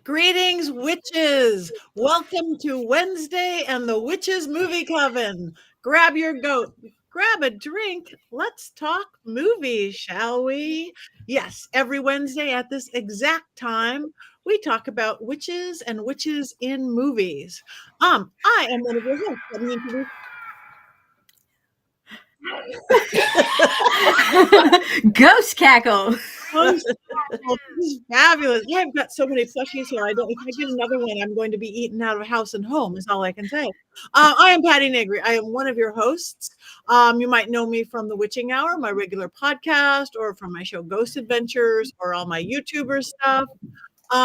Greetings, witches. Welcome to Wednesday and the Witches Movie Coven. Grab your goat, grab a drink. Let's talk movies, shall we? Yes, every Wednesday at this exact time, we talk about witches and witches in movies. I am one of your hosts. Let me introduce Ghost cackle. This is fabulous. I've got so many plushies here. If I get another one, I'm going to be eaten out of house and home, is all I can say. I am Patti Negri. I am one of your hosts. You might know me from The Witching Hour, my regular podcast, or from my show Ghost Adventures, or all my YouTuber stuff. But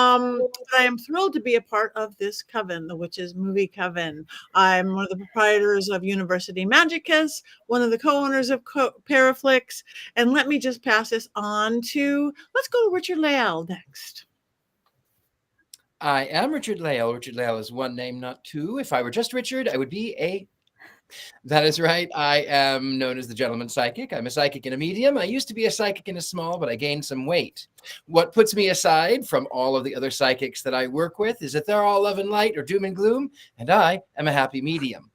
I am thrilled to be a part of this coven, the Witches Movie Coven. I'm one of the proprietors of University Magicus, one of the co-owners of Paraflix, and let me just pass this on to, let's go to Richard-Lael next. I am Richard-Lael. Richard-Lael is one name, not two. If I were just Richard, I would be a... That is right. I am known as the Gentleman Psychic. I'm a psychic and a medium. I used to be a psychic and a small, but I gained some weight. What puts me aside from all of the other psychics that I work with is that they're all love and light or doom and gloom, and I am a happy medium.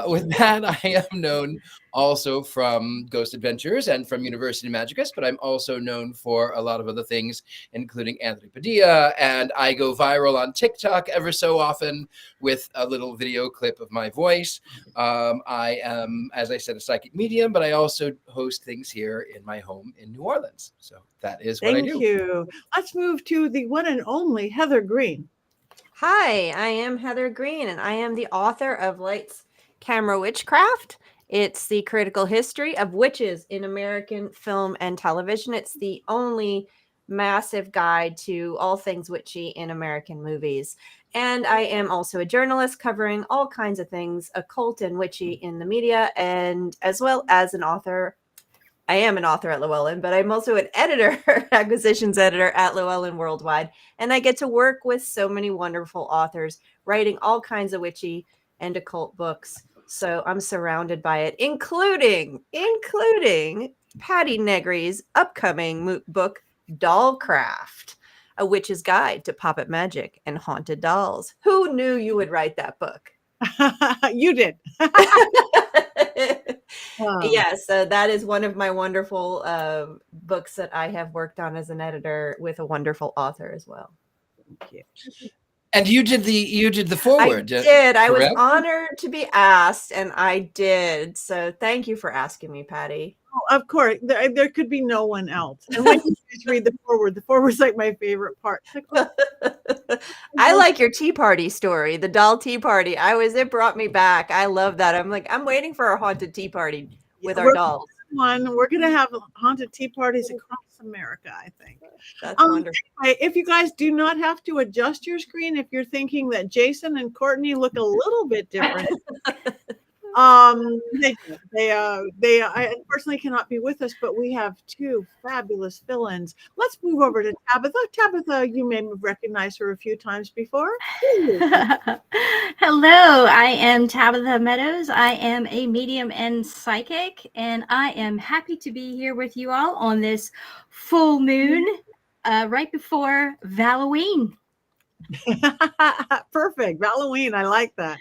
With that, I am known also from Ghost Adventures and from University Magicus, but I'm also known for a lot of other things, including Anthony Padilla, and I go viral on TikTok ever so often with a little video clip of my voice. I am, as I said, a psychic medium, but I also host things here in my home in New Orleans. So that is what I do. Thank you. Let's move to the one and only Heather Greene. Hi, I am Heather Greene, and I am the author of Lights, Camera, Witchcraft. It's the critical history of witches in American film and television. It's the only massive guide to all things witchy in American movies. And I am also a journalist covering all kinds of things occult and witchy in the media, and as well as an author. I am an author at Llewellyn, but I'm also an editor, acquisitions editor at Llewellyn Worldwide. And I get to work with so many wonderful authors writing all kinds of witchy and occult books. So I'm surrounded by it, including Patti Negri's upcoming book, Dollcraft, A Witch's Guide to Puppet Magic and Haunted Dolls. Who knew you would write that book? You did. Yes, that is one of my wonderful books that I have worked on as an editor with a wonderful author as well. Thank you. And you did the foreword. I did. I was honored to be asked, and I did. So thank you for asking me, Patti. Oh, of course, there could be no one else. And when you just read the foreword's like my favorite part. I like your tea party story, the doll tea party. It brought me back. I love that. I'm waiting for a haunted tea party with our dolls. We're going to have haunted tea parties across America, I think. That's wonderful. Anyway, if you guys do not have to adjust your screen, if you're thinking that Jason and Courtney look a little bit different, they unfortunately cannot be with us, but we have two fabulous fill-ins. Let's move over to Tabitha. Tabitha, you may have recognized her a few times before. Hello, I am Tabitha Meadows. I am a medium and psychic, and I am happy to be here with you all on this full moon right before Halloween. Perfect. Halloween. I like that.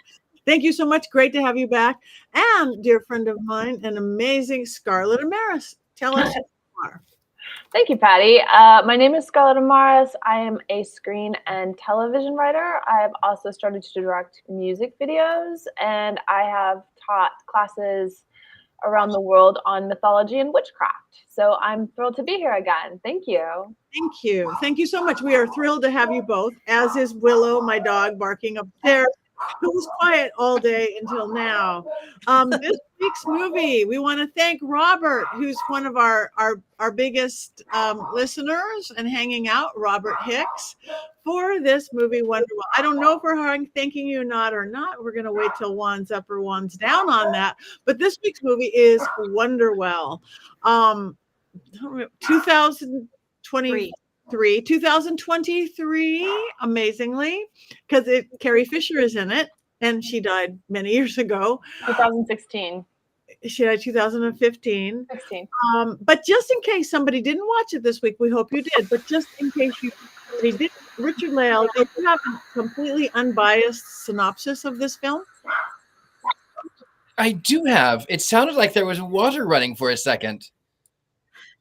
Thank you so much. Great to have you back. And dear friend of mine, an amazing Scarlett Amaris. Tell us who you are. Thank you, Patti. My name is Scarlett Amaris. I am a screen and television writer. I've also started to direct music videos, and I have taught classes around the world on mythology and witchcraft. So I'm thrilled to be here again. Thank you. Thank you. Thank you so much. We are thrilled to have you both, as is Willow, my dog, barking upstairs, who was quiet all day until now. This week's movie, we want to thank Robert, who's one of our biggest listeners and hanging out, Robert Hicks, for this movie, Wonderwell. I don't know if we're thanking you or not. We're going to wait till Juan's up or Juan's down on that. But this week's movie is Wonderwell. 2023, amazingly, because Carrie Fisher is in it, and she died many years ago. 2016. She died 2015. 16. But just in case somebody didn't watch it this week, we hope you did. But just in case somebody didn't Richard-Lael, do you have a completely unbiased synopsis of this film? I do have. It sounded like there was water running for a second.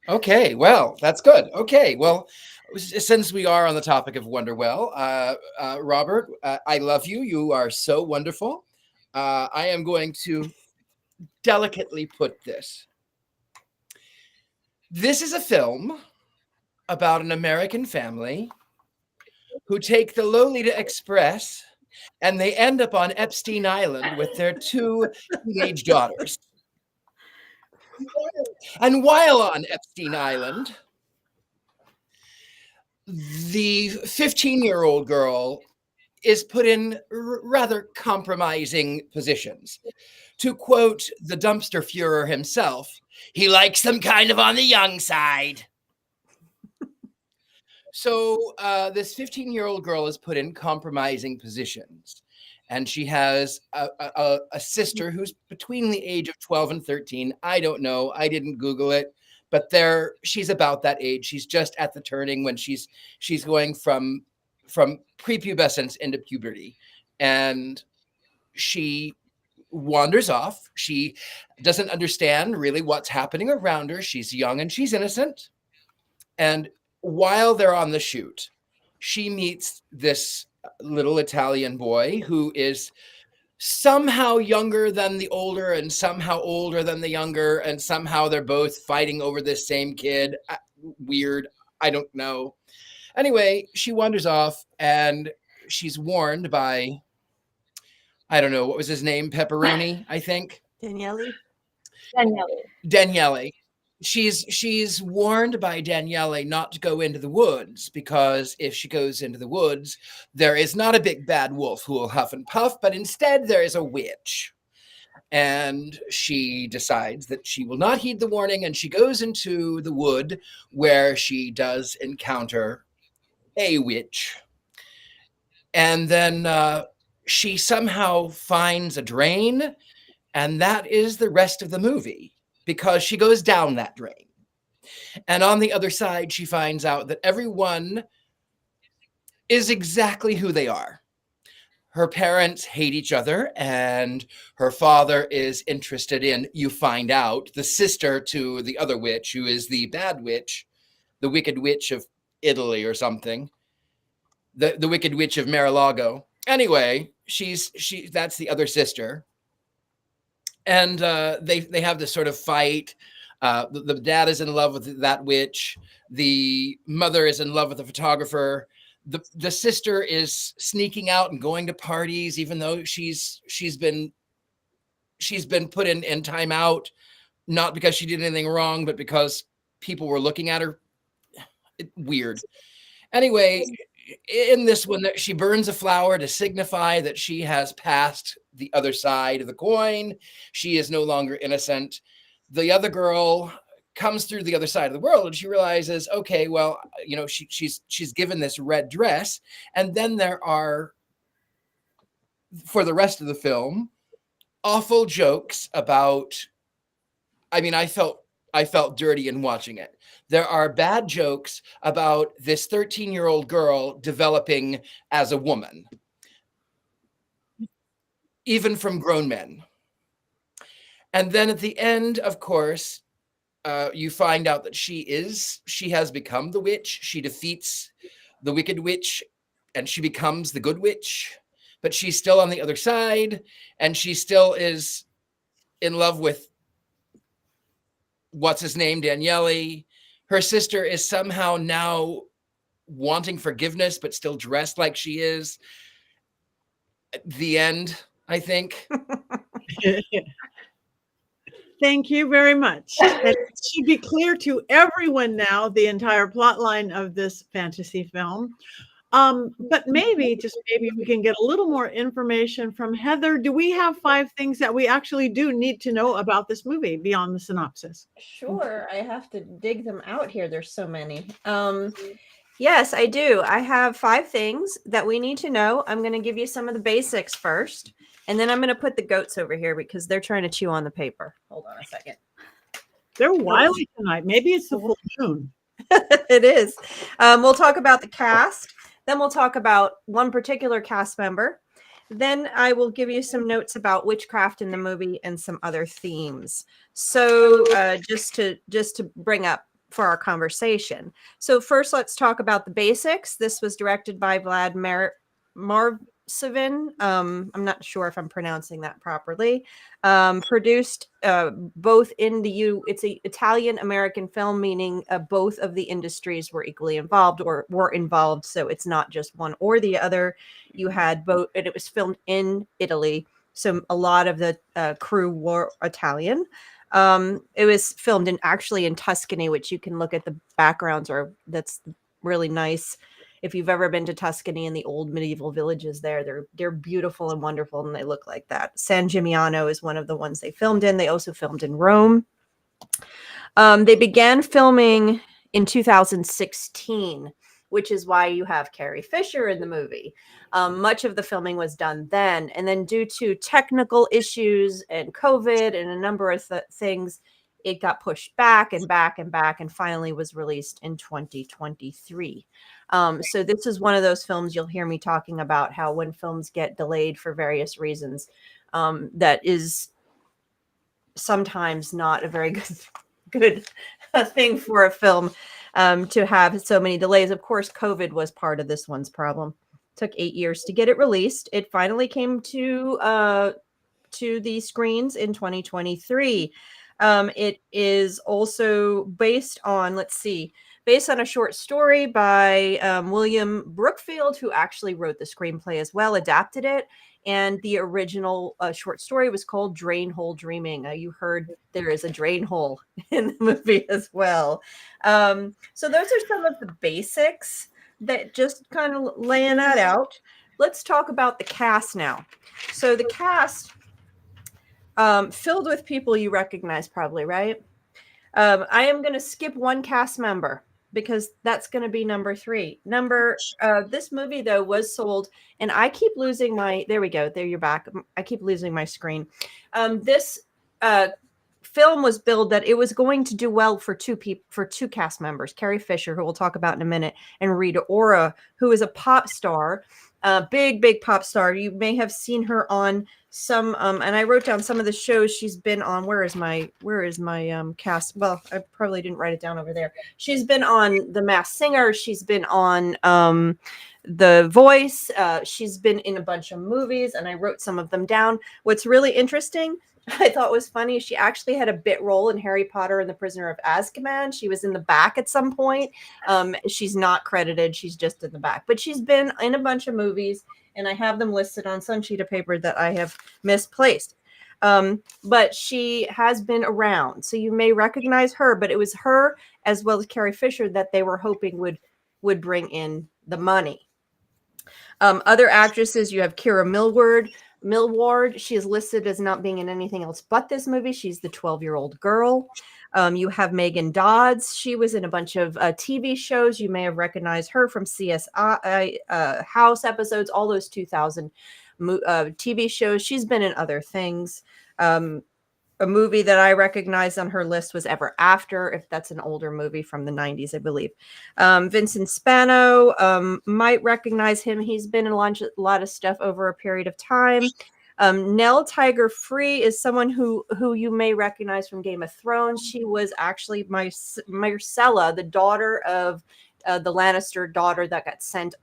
Okay, well, that's good. Okay, well, since we are on the topic of Wonderwell, Robert, I love you. You are so wonderful. I am going to delicately put this. This is a film about an American family who take the Lolita Express and they end up on Epstein Island with their 2 teenage daughters. And while on Epstein Island, the 15-year-old girl is put in rather compromising positions. To quote the dumpster Führer himself, he likes them kind of on the young side. So this 15-year-old girl is put in compromising positions. And she has a sister who's between the age of 12 and 13. I don't know. I didn't Google it. But she's about that age. She's just at the turning when she's going from prepubescence into puberty. And she wanders off. She doesn't understand really what's happening around her. She's young and she's innocent. And while they're on the shoot, she meets this little Italian boy who is somehow younger than the older and somehow older than the younger, and somehow they're both fighting over this same kid. Weird. I don't know. Anyway, she wanders off and she's warned by, I don't know, what was his name? Pepperoni, I think. Daniele. Daniele. She's warned by Daniele not to go into the woods, because if she goes into the woods, there is not a big bad wolf who will huff and puff, but instead there is a witch. And she decides that she will not heed the warning, and she goes into the wood, where she does encounter a witch. And then she somehow finds a drain, and that is the rest of the movie. Because she goes down that drain. And on the other side, she finds out that everyone is exactly who they are. Her parents hate each other, and her father is interested in, you find out, the sister to the other witch, who is the bad witch, the Wicked Witch of Italy or something. The Wicked Witch of Mar-a-Lago. Anyway, that's the other sister. And they have this sort of fight. The dad is in love with that witch. The mother is in love with the photographer. The sister is sneaking out and going to parties, even though she's been put in timeout, not because she did anything wrong, but because people were looking at her. Weird. Anyway, in this one, she burns a flower to signify that she has passed the other side of the coin. She is no longer innocent. The other girl comes through the other side of the world, and she realizes, okay, well, you know, she's given this red dress. And then there are, for the rest of the film, awful jokes about, I mean, I felt dirty in watching it. There are bad jokes about this 13-year-old girl developing as a woman, even from grown men. And then at the end, of course, you find out that she has become the witch. She defeats the Wicked Witch, and she becomes the good witch, but she's still on the other side, and she still is in love with what's his name, Daniele. Her sister is somehow now wanting forgiveness, but still dressed like she is. The end, I think. Thank you very much. And it should be clear to everyone now the entire plot line of this fantasy film. But maybe, just maybe, we can get a little more information from Heather. Do we have 5 things that we actually do need to know about this movie beyond the synopsis? Sure, I have to dig them out here. There's so many. Yes, I do. I have 5 things that we need to know. I'm going to give you some of the basics first, and then I'm going to put the goats over here because they're trying to chew on the paper. Hold on a second. They're wily tonight. Maybe it's the full moon. It is. We'll talk about the cast. Then we'll talk about one particular cast member. Then I will give you some notes about witchcraft in the movie and some other themes. So just to bring up for our conversation. So first, let's talk about the basics. This was directed by Vlad Marsavin. I'm not sure if I'm pronouncing that properly. Produced both in the it's an Italian-American film, meaning both of the industries were equally involved or were involved. So it's not just one or the other. You had both, and it was filmed in Italy. So a lot of the crew were Italian. It was filmed actually in Tuscany, which you can look at the backgrounds, or that's really nice. If you've ever been to Tuscany and the old medieval villages there, they're beautiful and wonderful, and they look like that. San Gimignano is one of the ones they filmed in. They also filmed in Rome. They began filming in 2016, which is why you have Carrie Fisher in the movie. Much of the filming was done then. And then due to technical issues and COVID and a number of things, it got pushed back and back and back and finally was released in 2023. So this is one of those films you'll hear me talking about, how when films get delayed for various reasons, that is sometimes not a very good thing for a film to have so many delays. Of course, COVID was part of this one's problem. It took 8 years to get it released. It finally came to the screens in 2023. It is also based on, based on a short story by William Brookfield, who actually wrote the screenplay as well, adapted it. And the original short story was called Drainhole Dreaming. You heard there is a drain hole in the movie as well. So those are some of the basics that just kind of laying that out. Let's talk about the cast now. So the cast filled with people you recognize probably, right? I am going to skip one cast member because that's going to be number 3. This movie though was sold, and I keep losing there we go. There, you're back. I keep losing my screen. This film was billed that it was going to do well for two cast members, Carrie Fisher, who we'll talk about in a minute, and Rita Ora, who is a pop star, big pop star. You may have seen her on some, and I wrote down some of the shows she's been on. Where is my cast? Well, I probably didn't write it down over there. She's been on The Masked Singer. She's been on The Voice. She's been in a bunch of movies, and I wrote some of them down. What's really interesting, I thought was funny, she actually had a bit role in Harry Potter and the Prisoner of Azkaban. She was in the back at some point. She's not credited. She's just in the back. But she's been in a bunch of movies, and I have them listed on some sheet of paper that I have misplaced. But she has been around, so you may recognize her. But it was her, as well as Carrie Fisher, that they were hoping would bring in the money. Other actresses, you have Kira Millward. She is listed as not being in anything else but this movie. She's the 12-year-old girl. You have Megan Dodds. She was in a bunch of TV shows. You may have recognized her from CSI House episodes, all those 2000 TV shows. She's been in other things. A movie that I recognized on her list was Ever After, if that's an older movie from the 90s, I believe. Vincent Spano, might recognize him. He's been in a lot of stuff over a period of time. Nell Tiger Free is someone who you may recognize from Game of Thrones. She was actually Myrcella, the daughter of the Lannister daughter that got sent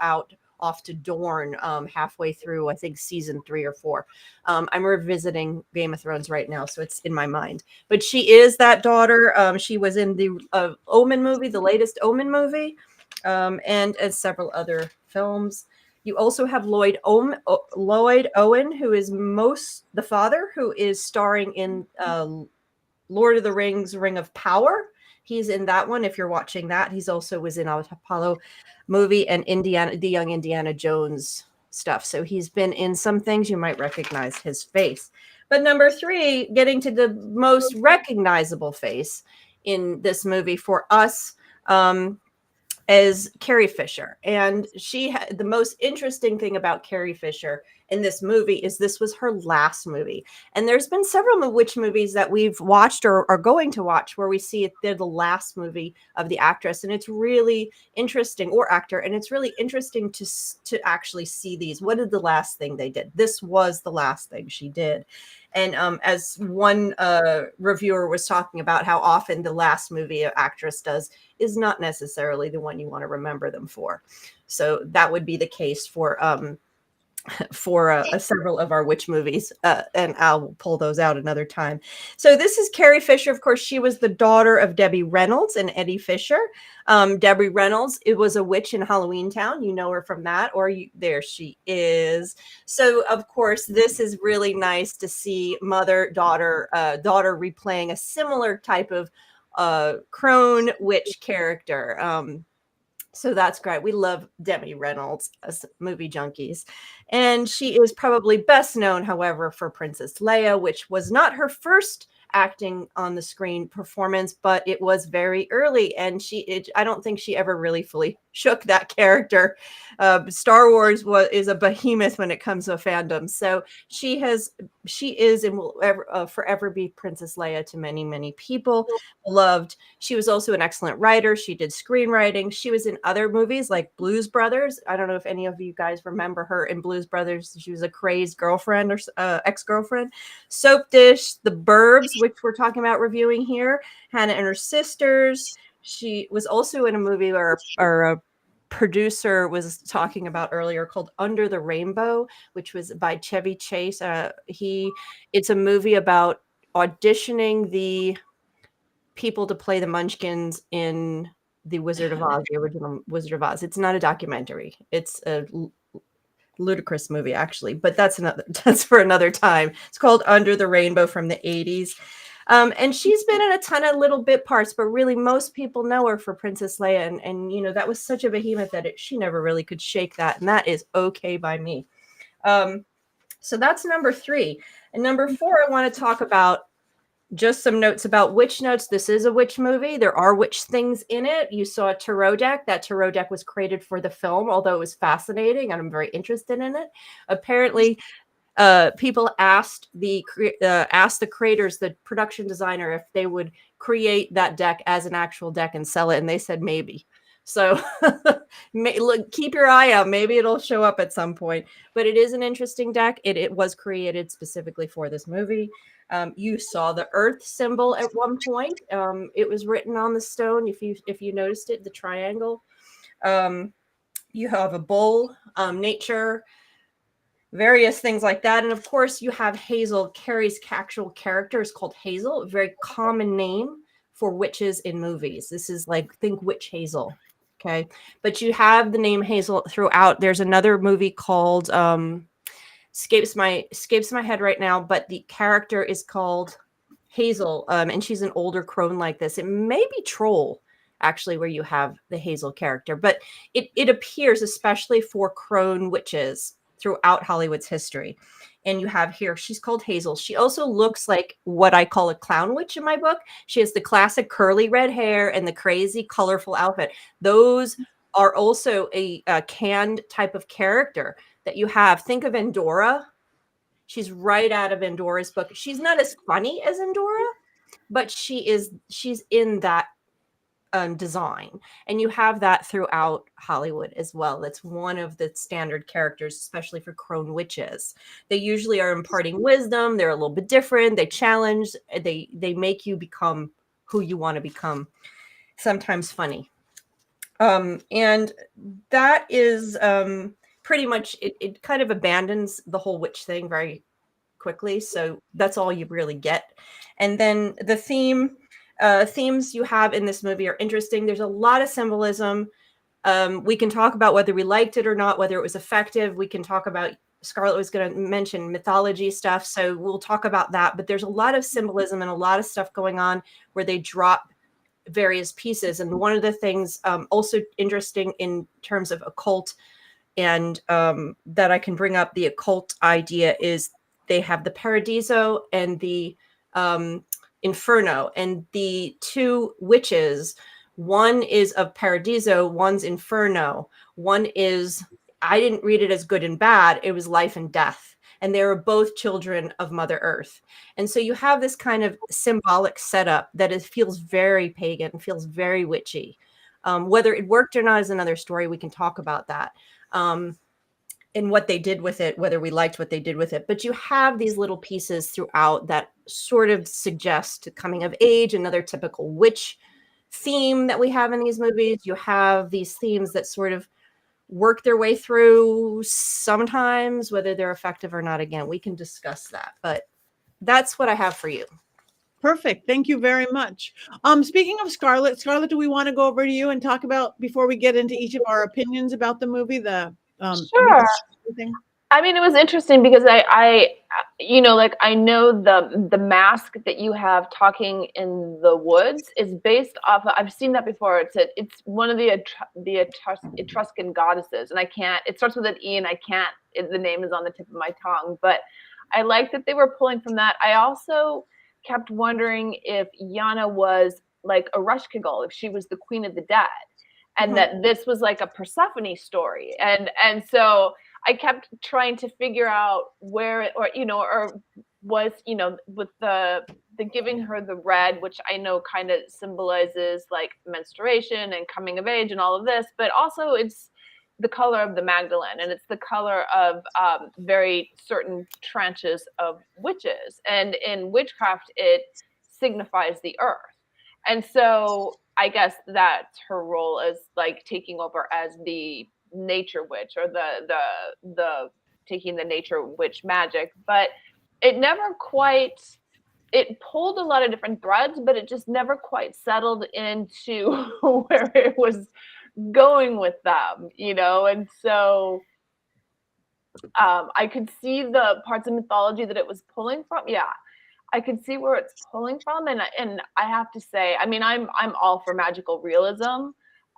off to Dorne halfway through, I think, season 3 or 4. I'm revisiting Game of Thrones right now, so it's in my mind. But she is that daughter. She was in the Omen movie, the latest Omen movie, and several other films. You also have Lloyd Owen, who is the father, who is starring in Lord of the Rings, Ring of Power. He's in that one. If you're watching that, he's also was in Apollo movie and the Young Indiana Jones stuff. So he's been in some things. You might recognize his face. But number 3, getting to the most recognizable face in this movie for us, is Carrie Fisher. And the most interesting thing about Carrie Fisher, in this movie is this was her last movie. And there's been several witch movies that we've watched or are going to watch where we see it, they're the last movie of the actress. And it's really interesting, or actor, and it's really interesting to actually see these. What is the last thing they did? This was the last thing she did. And as one reviewer was talking about how often the last movie an actress does is not necessarily the one you want to remember them for. So that would be the case for several of our witch movies, and I'll pull those out another time. So this is Carrie Fisher. Of course, she was the daughter of Debbie Reynolds and Eddie Fisher. Debbie Reynolds, it was a witch in Halloween Town. You know her from that, or there she is. So of course, this is really nice to see daughter replaying a similar type of crone witch character. So that's great. We love Debbie Reynolds as movie junkies. And she is probably best known, however, for Princess Leia, which was not her first acting on the screen performance, but it was very early. And I don't think she ever really fully shook that character. Star Wars is a behemoth when it comes to fandom. So she is and will forever be Princess Leia to many, many people. Loved. She was also an excellent writer. She did screenwriting. She was in other movies like Blues Brothers. I don't know if any of you guys remember her in Blues Brothers. She was a crazed girlfriend or ex-girlfriend. Soap Dish, The Burbs, which we're talking about reviewing here, Hannah and Her Sisters. She was also in a movie where our producer was talking about earlier called Under the Rainbow, which was by Chevy Chase. It's a movie about auditioning the people to play the Munchkins in the Wizard of Oz, the original Wizard of Oz. It's not a documentary. It's a ludicrous movie, actually, but that's for another time. It's called Under the Rainbow from the 80s. And she's been in a ton of little bit parts, but really most people know her for Princess Leia. And you know, that was such a behemoth that she never really could shake that. And that is okay by me. So that's number 3. And number 4, I want to talk about just some notes about witch notes. This is a witch movie. There are witch things in it. You saw a tarot deck. That tarot deck was created for the film, although it was fascinating and I'm very interested in it. Apparently, people asked the creators, the production designer, if they would create that deck as an actual deck and sell it, and they said maybe. So look, keep your eye out. Maybe it'll show up at some point. But it is an interesting deck. It was created specifically for this movie. You saw the Earth symbol at one point. It was written on the stone. If you noticed it, the triangle. You have a bull, nature, various things like that. And of course, you have Hazel. Carrie's actual character is called Hazel, a very common name for witches in movies. This is like, think Witch Hazel. Okay. But you have the name Hazel throughout. There's another movie called, escapes my head right now, but the character is called Hazel. And she's an older crone like this. It may be Troll, actually, where you have the Hazel character, but it appears especially for crone witches throughout Hollywood's history. And you have here, she's called Hazel. She also looks like what I call a clown witch in my book. She has the classic curly red hair and the crazy colorful outfit. Those are also a canned type of character that you have. Think of Endora. She's right out of Endora's book. She's not as funny as Endora, but she's in that design, and you have that throughout Hollywood as well. That's one of the standard characters, especially for crone witches. They usually are imparting wisdom. They're a little bit different. They challenge. They make you become who you want to become. Sometimes funny, and that is pretty much it. Kind of abandons the whole witch thing very quickly. So that's all you really get. And then the themes you have in this movie are interesting. There's a lot of symbolism. We can talk about whether we liked it or not, whether it was effective. We can talk about, Scarlett was going to mention mythology stuff, so we'll talk about that. But there's a lot of symbolism and a lot of stuff going on where they drop various pieces. And one of the things also interesting in terms of occult and that I can bring up, the occult idea, is they have the Paradiso and the Inferno, and the two witches, one is of Paradiso, one's Inferno. One is I didn't read it as good and bad. It was life and death. And they were both children of Mother Earth. And so you have this kind of symbolic setup that feels very pagan, feels very witchy. Whether it worked or not is another story. We can talk about that. And what they did with it, whether we liked what they did with it. But you have these little pieces throughout that sort of suggest coming of age, another typical witch theme that we have in these movies. You have these themes that sort of work their way through sometimes, whether they're effective or not. Again, we can discuss that, but that's what I have for you. Perfect. Thank you very much. Speaking of Scarlett, do we want to go over to you and talk about, before we get into each of our opinions about the movie, Sure. thing? I mean, it was interesting because I like, I know the mask that you have talking in the woods is based off of, I've seen that before. It's one of the Etruscan goddesses, and it starts with an E, and the name is on the tip of my tongue, but I like that they were pulling from that. I also kept wondering if Yana was like a Ereshkigal, if she was the queen of the dead, and that this was like a Persephone story, and so I kept trying to figure out where, or was, with the giving her the red, which I know kind of symbolizes like menstruation and coming of age and all of this, but also it's the color of the Magdalene, and it's the color of very certain tranches of witches, and in witchcraft it signifies the earth, and so I guess that's her role as like taking over as the nature witch, or the taking the nature witch magic. But it never quite, it pulled a lot of different threads, but it just never quite settled into where it was going with them, and so I could see the parts of mythology that it was pulling from. I could see where it's pulling from, and I have to say, I mean, I'm all for magical realism.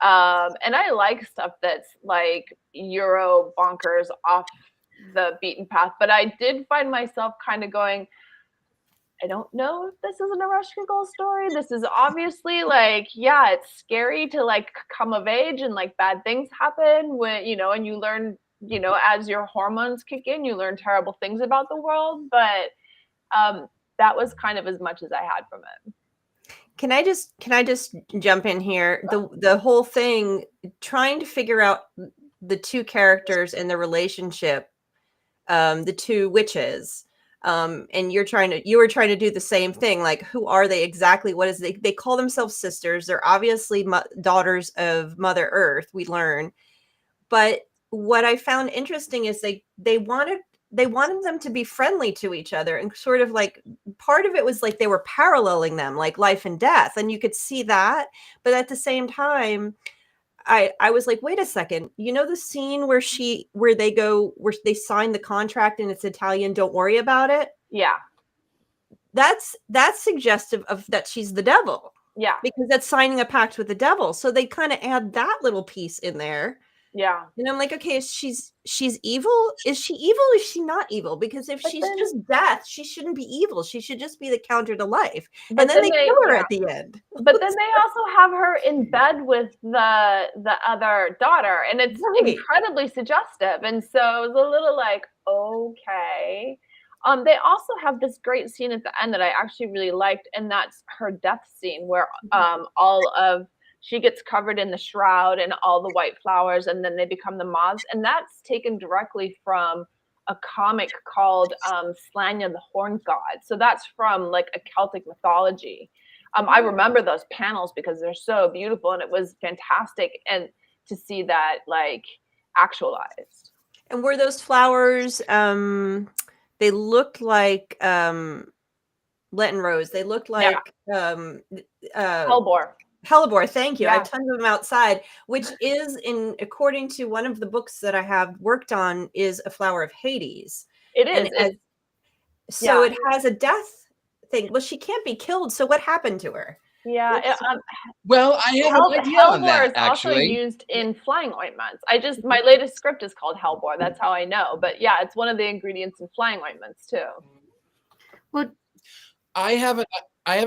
And I like stuff that's like Euro bonkers, off the beaten path. But I did find myself kind of going, I don't know if this is an Ereshkigal story. This is obviously like, it's scary to like come of age, and like bad things happen when, and you learn, as your hormones kick in, you learn terrible things about the world. But that was kind of as much as I had from it. Can I just jump in here? The whole thing, trying to figure out the two characters and the relationship, the two witches, and you were trying to do the same thing. Like, who are they exactly? What is they call themselves sisters? They're obviously daughters of Mother Earth, we learn. But what I found interesting is they wanted them to be friendly to each other, and sort of like part of it was like they were paralleling them, like life and death, and you could see that. But at the same time, I was like, wait a second, the scene where they sign the contract and it's Italian, don't worry about it. Yeah, that's suggestive of that she's the devil. Yeah, because that's signing a pact with the devil. So they kind of add that little piece in there. Yeah. And I'm like, okay, she's evil. Is she evil? Is she not evil? Because if she's just death, she shouldn't be evil. She should just be the counter to life. And then they kill her at the end. But then they also have her in bed with the other daughter, and it's incredibly suggestive. And so it was a little like, okay. They also have this great scene at the end that I actually really liked, and that's her death scene where she gets covered in the shroud and all the white flowers, and then they become the moths. And that's taken directly from a comic called Slania the Horn God. So that's from like a Celtic mythology. I remember those panels because they're so beautiful, and it was fantastic and to see that like actualized. And were those flowers, they looked like Lenten rose. They looked like Hellebore, thank you. Yeah. I have tons of them outside, which is according to one of the books that I have worked on, is a flower of Hades. It is. So it has a death thing. Well, she can't be killed. So what happened to her? Yeah. Well, I have an idea on that, actually. Also used in flying ointments. My latest script is called Hellebore. That's how I know. But yeah, it's one of the ingredients in flying ointments too. Well, I have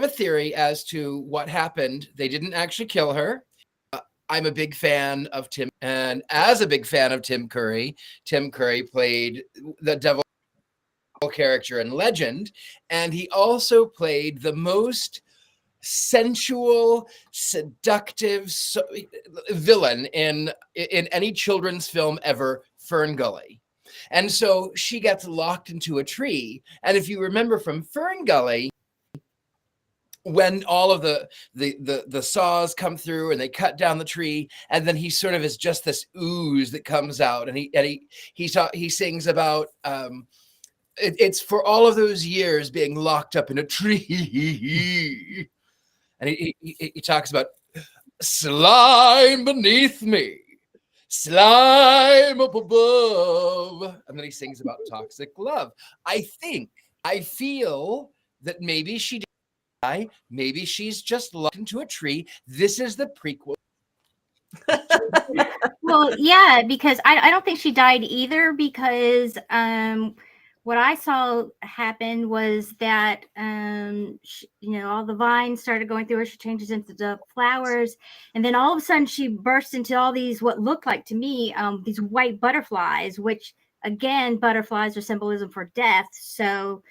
a theory as to what happened. They didn't actually kill her. I'm a big fan of Tim, and as a big fan of Tim Curry played the devil character in Legend, and he also played the most sensual, seductive villain in any children's film ever, Fern Gully. And so she gets locked into a tree. And if you remember from Fern Gully, when all of the saws come through and they cut down the tree, and then he sort of is just this ooze that comes out, and he sings about it's for all of those years being locked up in a tree. And he talks about slime beneath me, slime up above. And then he sings about toxic love. I feel that maybe she did die. Maybe she's just locked into a tree. This is the prequel. Well, yeah, because I don't think she died either, because what I saw happen was that all the vines started going through her. She changes into the flowers, and then all of a sudden she bursts into all these, what looked like to me, these white butterflies, which again, butterflies are symbolism for death. So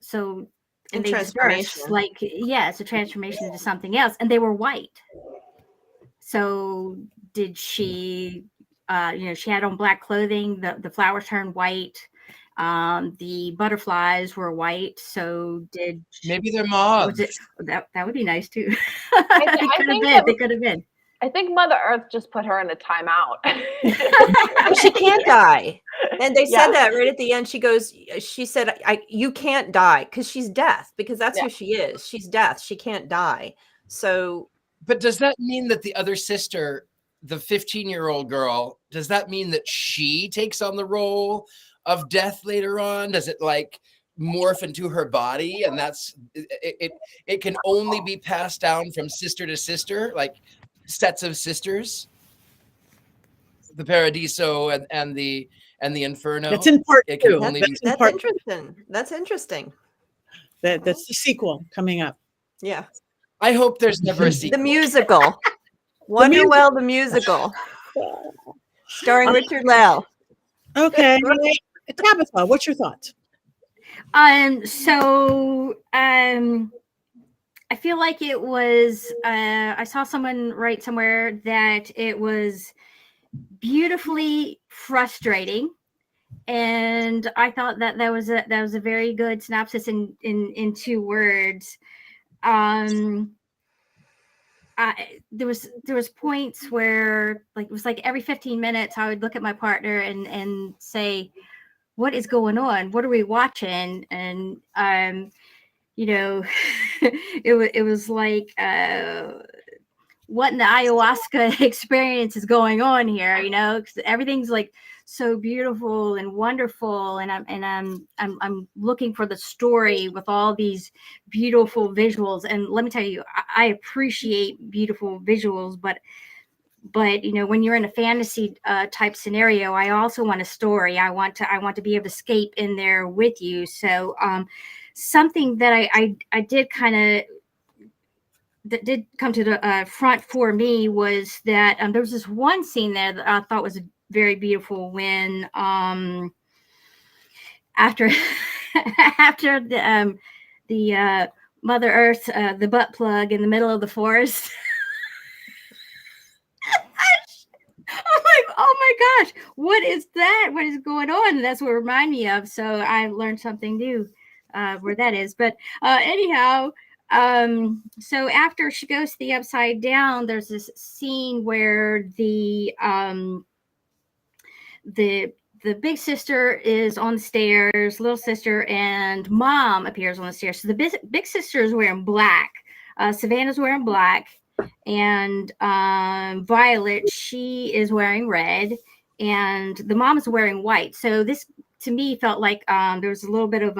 so and they dispersed, like, it's a transformation into something else, and they were white. So did she she had on black clothing, the flowers turned white, the butterflies were white. So maybe they're moths? That would be nice too. They could have been. I think Mother Earth just put her in a timeout. She can't die. And they said that right at the end. She said, you can't die, because she's death, because that's who she is. She's death. She can't die. So. But does that mean that the other sister, the 15-year-old girl, does that mean that she takes on the role of death later on? Does it like morph into her body, and that's it can only be passed down from sister to sister, like sets of sisters? The Paradiso and the Inferno. That's in part it can two. only That's be interesting. That's interesting. That's the sequel coming up. Yeah. I hope there's never a sequel. The musical. Wonderwell, the musical. Starring Richard-Lael. Okay. Tabitha, what's your thoughts? So I feel like it was, I saw someone write somewhere that it was beautifully frustrating. And I thought that was a very good synopsis in 2 words. There was points where, like, it was like every 15 minutes I would look at my partner and say, what is going on? What are we watching? And it was like, what in the ayahuasca experience is going on here? Because everything's like so beautiful and wonderful, and I'm looking for the story with all these beautiful visuals. And let me tell you, I appreciate beautiful visuals, but when you're in a fantasy type scenario, I also want a story. I want to be able to escape in there with you. So something that I did kind of, that did come to the front for me, was that there was this one scene there that I thought was very beautiful, when after the Mother Earth, the butt plug in the middle of the forest. I'm like, oh my gosh, what is that? What is going on? And that's what it reminded me of. So I learned something new where that is. But anyhow, so after she goes to the Upside Down, there's this scene where the big sister is on the stairs, little sister and mom appears on the stairs. So the big sister is wearing black. Savannah's wearing black. And Violet, she is wearing red, and the mom is wearing white. So this, to me, felt like there was a little bit of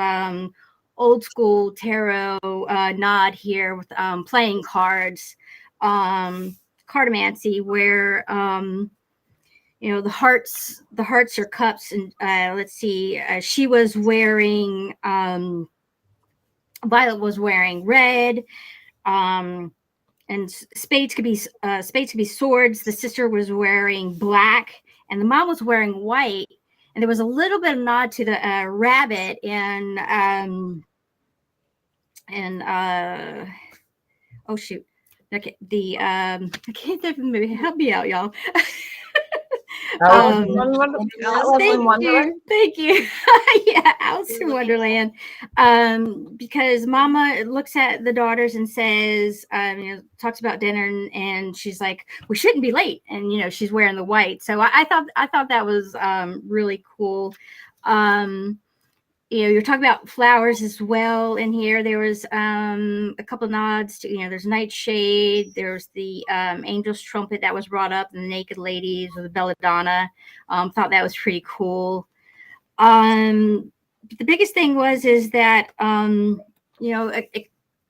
old school tarot nod here with playing cards, cartomancy, where the hearts are cups. And let's see, she was wearing, Violet was wearing red. spades could be swords. The sister was wearing black, and the mom was wearing white. And there was a little bit of nod to the rabbit oh shoot, okay, I can't think of the movie. Help me out, y'all. Alice in Wonderland. Thank you. Yeah, Alice in Wonderland. Because Mama looks at the daughters and says, talks about dinner, and she's like, "We shouldn't be late." And she's wearing the white. So I thought that was really cool. You're talking about flowers as well in here. There was a couple nods to, there's Nightshade. There's the Angel's Trumpet that was brought up, and the Naked Ladies, or the Belladonna. Thought that was pretty cool. The biggest thing is that, I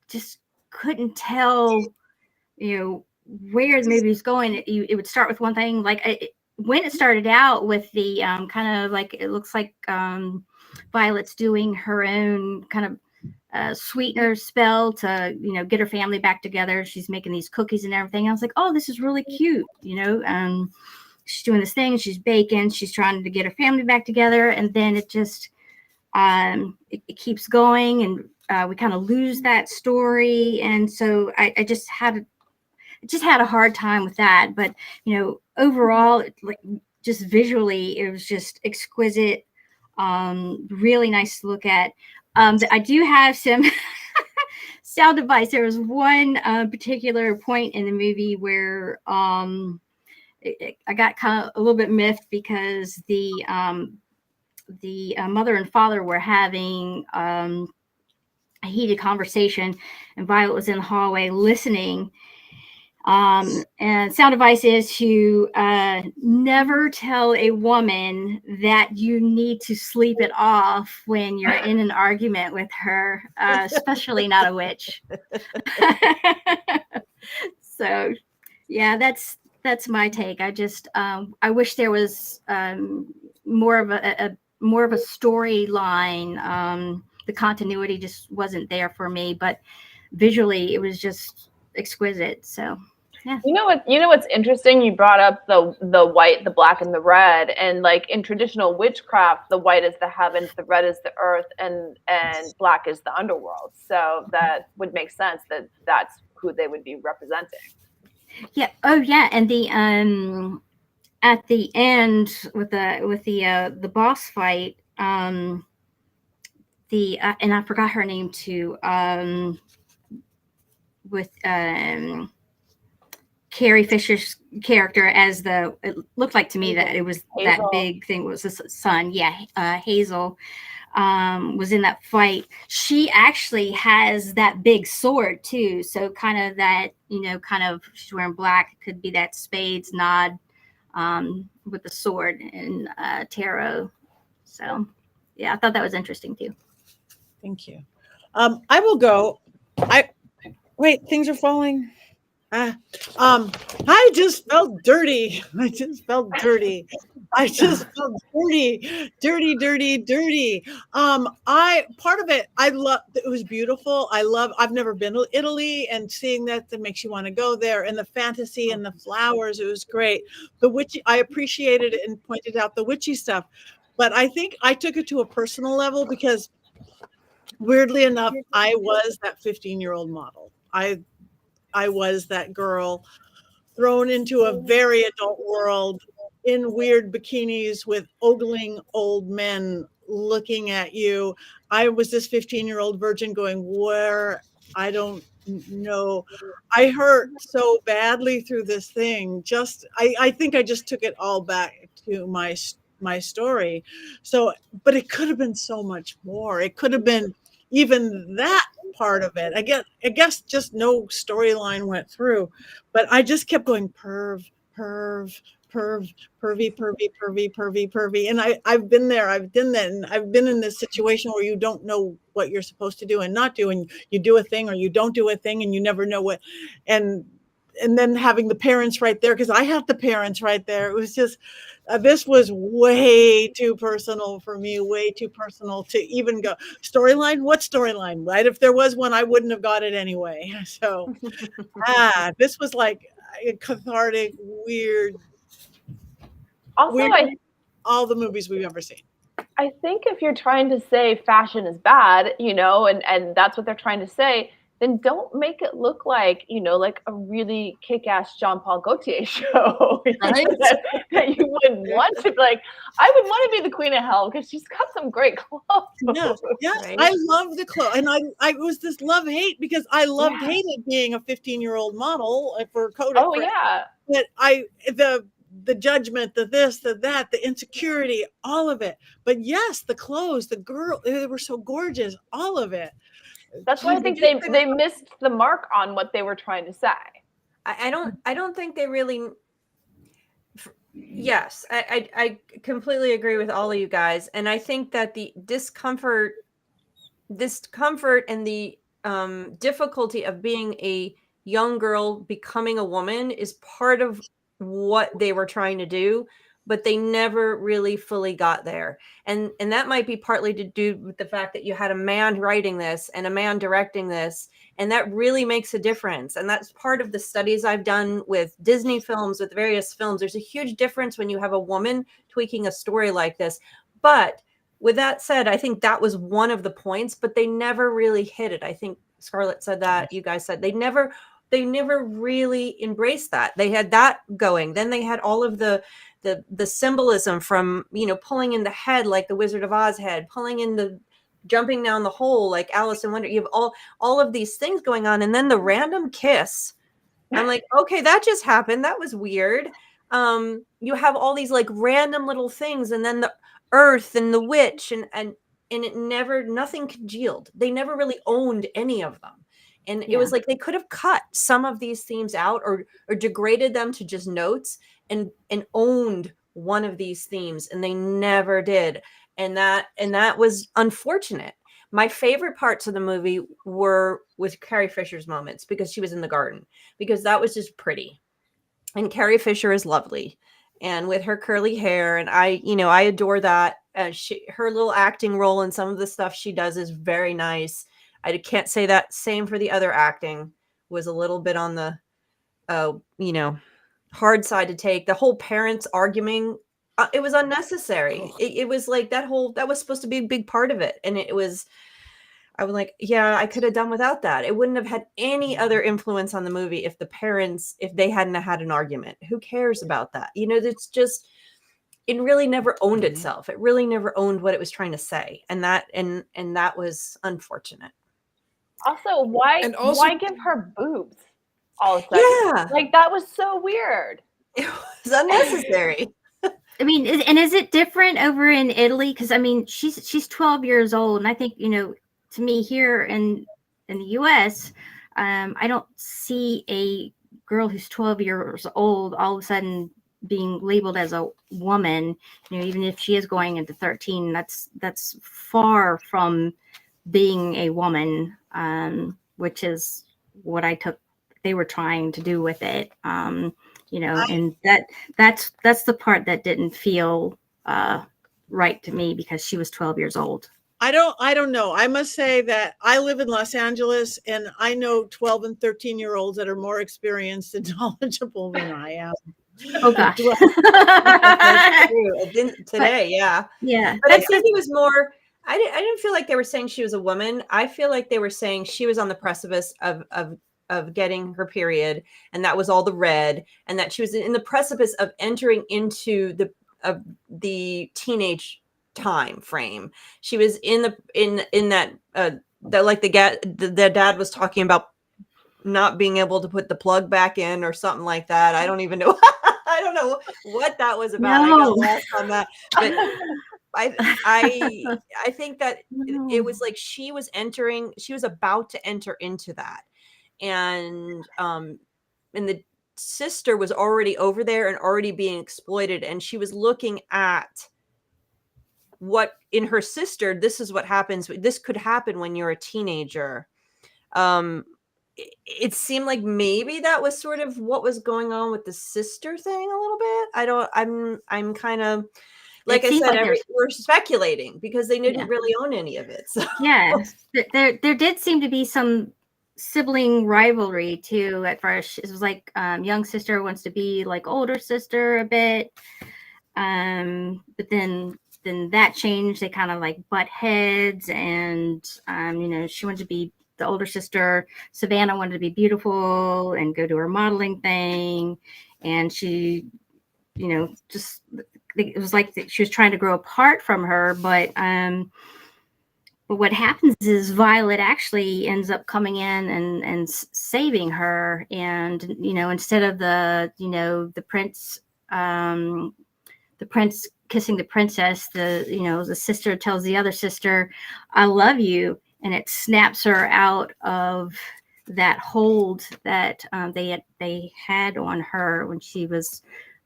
just couldn't tell, where the movie was going. It would start with one thing. Like when it started out with the kind of like, it looks like Violet's doing her own kind of sweetener spell to, get her family back together. She's making these cookies and everything. I was like, oh, this is really cute. She's doing this thing. She's baking. She's trying to get her family back together. And then it just, it keeps going, and we kind of lose that story. And so I just had a hard time with that. But, overall, like just visually, it was just exquisite. Really nice to look at. I do have some sound advice. There was one particular point in the movie where I got kind of a little bit miffed because the mother and father were having a heated conversation, and Violet was in the hallway listening. And sound advice is to never tell a woman that you need to sleep it off when you're in an argument with her, especially not a witch. So, yeah, that's my take. I just I wish there was more of a storyline. The continuity just wasn't there for me, but visually it was just exquisite. So yeah. You know what's interesting? You brought up the white, the black, and the red, and like in traditional witchcraft, the white is the heavens, the red is the earth, and black is the underworld. So that would make sense that that's who they would be representing. Yeah. Oh yeah. And the at the end with the boss fight, and I forgot her name too. With Carrie Fisher's character as it looked like to me that it was Hazel. That big thing was the son. Yeah. Hazel was in that fight. She actually has that big sword too. So kind of that, she's wearing black. It could be that spades nod with the sword and tarot. So yeah, I thought that was interesting too. Thank you. I will go. Wait, things are falling. I just felt dirty. Dirty. Part of it, I love, it was beautiful. I've never been to Italy, and seeing that makes you want to go there, and the fantasy and the flowers, it was great. The witchy, I appreciated it and pointed out the witchy stuff, but I think I took it to a personal level because weirdly enough, I was that 15-year-old model. I was that girl thrown into a very adult world in weird bikinis with ogling old men looking at you. I was this 15-year-old virgin going, where, I don't know. I hurt so badly through this thing. I think I just took it all back to my story. So, but it could have been so much more. It could have been even that part of it. I guess just no storyline went through, but I just kept going perv, pervy. And I've been there. I've done that. And I've been in this situation where you don't know what you're supposed to do and not do. And you do a thing or you don't do a thing and you never know what. And and then having the parents right there, because I had the parents right there. It was just, this was way too personal for me, way too personal to even go. Storyline? What storyline? Right? If there was one, I wouldn't have got it anyway. So, this was like a cathartic, weird, Also, weird, all the movies we've ever seen. I think if you're trying to say fashion is bad, you know, and that's what they're trying to say, then don't make it look like, you know, like a really kick-ass Jean-Paul Gaultier show. Right? that you would want to be like, I would want to be the queen of hell because she's got some great clothes. Yeah, Right? I love the clothes, and I was this love-hate because I hated being a 15-year-old model for Kodak. Oh yeah. But the judgment, the this, the that, the insecurity, all of it. But yes, the clothes, the girl, they were so gorgeous, all of it. That's why I think they missed the mark on what they were trying to say. I don't think they really. Yes, I completely agree with all of you guys, and I think that the discomfort and the difficulty of being a young girl becoming a woman is part of what they were trying to do, but they never really fully got there. And that might be partly to do with the fact that you had a man writing this and a man directing this, and that really makes a difference. And that's part of the studies I've done with Disney films, with various films. There's a huge difference when you have a woman tweaking a story like this. But with that said, I think that was one of the points, but they never really hit it. I think Scarlett said that, you guys said they never really embraced that. They had that going. Then they had all of the symbolism from, you know, pulling in the head like the Wizard of Oz head, pulling in the jumping down the hole like Alice in Wonder. You have all of these things going on, and then the random kiss. I'm like, okay, that just happened. That was weird. You have all these like random little things, and then the earth and the witch, and it never, nothing congealed. They never really owned any of them. And it was like they could have cut some of these themes out or degraded them to just notes and owned one of these themes, and they never did. And that was unfortunate. My favorite parts of the movie were with Carrie Fisher's moments, because she was in the garden, because that was just pretty. And Carrie Fisher is lovely, and with her curly hair, and I adore that. Her little acting role and some of the stuff she does is very nice. I can't say that same for the other acting. Was a little bit on the, hard side to take. The whole parents arguing, it was unnecessary. It was like that was supposed to be a big part of it. And I was like, yeah, I could have done without that. It wouldn't have had any other influence on the movie if they hadn't had an argument. Who cares about that? It's just, it really never owned itself. It really never owned what it was trying to say. And that was unfortunate. Also, why give her boobs all of a sudden? Yeah. Like, that was so weird. It was unnecessary. I mean, is it different over in Italy? Because I mean, she's 12 years old, and I think, to me here in the U.S., I don't see a girl who's 12 years old all of a sudden being labeled as a woman. Even if she is going into 13, that's far from being a woman, which is what I took they were trying to do with it. And that's the part that didn't feel right to me, because she was 12 years old. I don't know. I must say that I live in Los Angeles, and I know 12 and 13-year-olds that are more experienced and knowledgeable than I am. Oh gosh. That's true. Today, yeah. Yeah. But I think it was more, I didn't feel like they were saying she was a woman. I feel like they were saying she was on the precipice of getting her period, and that was all the red, and that she was in the precipice of entering into the teenage time frame. She was in that like the dad was talking about not being able to put the plug back in or something like that. I don't even know. I don't know what that was about. No. I got lost on that. But I think that it was like she was about to enter into that. And the sister was already over there and already being exploited. And she was looking at what in her sister, this is what happens. This could happen when you're a teenager. it seemed like maybe that was sort of what was going on with the sister thing a little bit. I'm kind of, like It I seems said, like we're speculating because they didn't Yeah. really own any of it. So. Yeah, there did seem to be some sibling rivalry too at first. It was like young sister wants to be like older sister a bit, but then that changed. They kind of like butt heads, and she wanted to be the older sister. Savannah wanted to be beautiful and go to her modeling thing, and she, just it was like she was trying to grow apart from her, but what happens is Violet actually ends up coming in and saving her, and instead of the prince kissing the princess, the sister tells the other sister, "I love you," and it snaps her out of that hold that they had on her when she was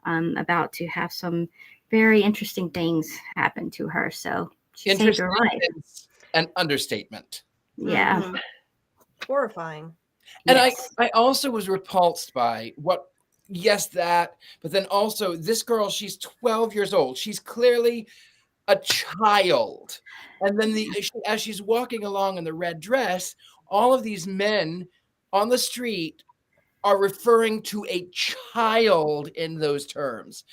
about to have some very interesting things happen to her. So she saved her life. is an understatement. Yeah. Mhm. Horrifying. And Yes. I also was repulsed by that, but then also this girl, she's 12 years old. She's clearly a child. And then as she's walking along in the red dress, all of these men on the street are referring to a child in those terms.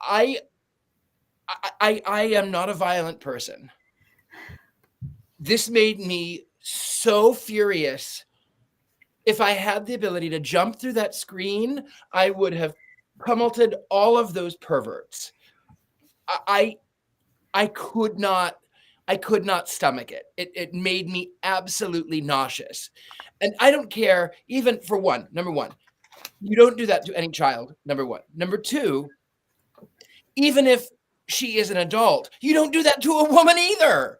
I am not a violent person. This made me so furious. If I had the ability to jump through that screen, I would have pummeled all of those perverts. I could not stomach it. It made me absolutely nauseous. And I don't care, even for number one, you don't do that to any child, number one. Number two, even if she is an adult, you don't do that to a woman either.